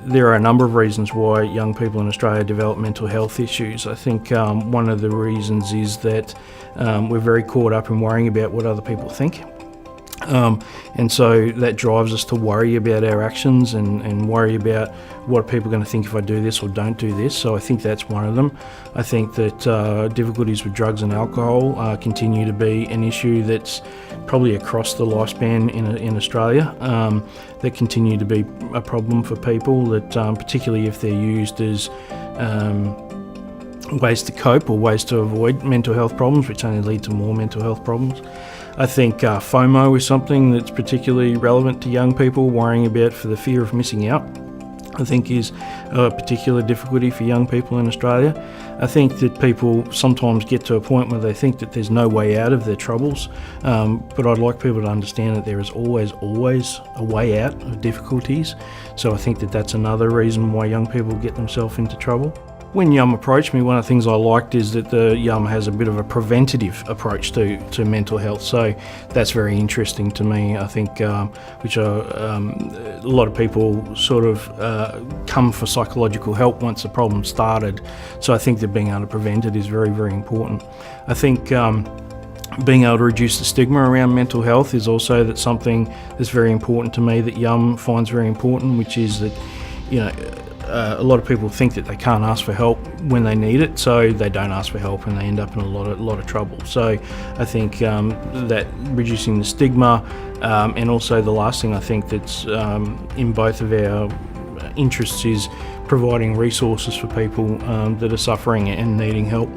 there are a number of reasons why young people in Australia develop mental health issues. I think one of the reasons is that we're very caught up in worrying about what other people think. And so that drives us to worry about our actions and worry about what are people going to think if I do this or don't do this. So I think that's one of them. I think that difficulties with drugs and alcohol continue to be an issue that's probably across the lifespan in Australia, that continue to be a problem for people, that particularly if they're used as ways to cope or ways to avoid mental health problems, which only lead to more mental health problems. I think FOMO is something that's particularly relevant to young people, worrying about for the fear of missing out, I think is a particular difficulty for young people in Australia. I think that people sometimes get to a point where they think that there's no way out of their troubles, but I'd like people to understand that there is always a way out of difficulties. So I think that that's another reason why young people get themselves into trouble. When YUMM approached me, one of the things I liked is that the YUMM has a bit of a preventative approach to mental health, so that's very interesting to me. I think which a lot of people sort of come for psychological help once the problem's started, so I think that being able to prevent it is very, very important. I think being able to reduce the stigma around mental health is also something that's very important to me, that YUMM finds very important, which is that, you know, a lot of people think that they can't ask for help when they need it, so they don't ask for help and they end up in a lot of trouble. So I think that reducing the stigma, and also the last thing I think that's in both of our interests is providing resources for people that are suffering and needing help.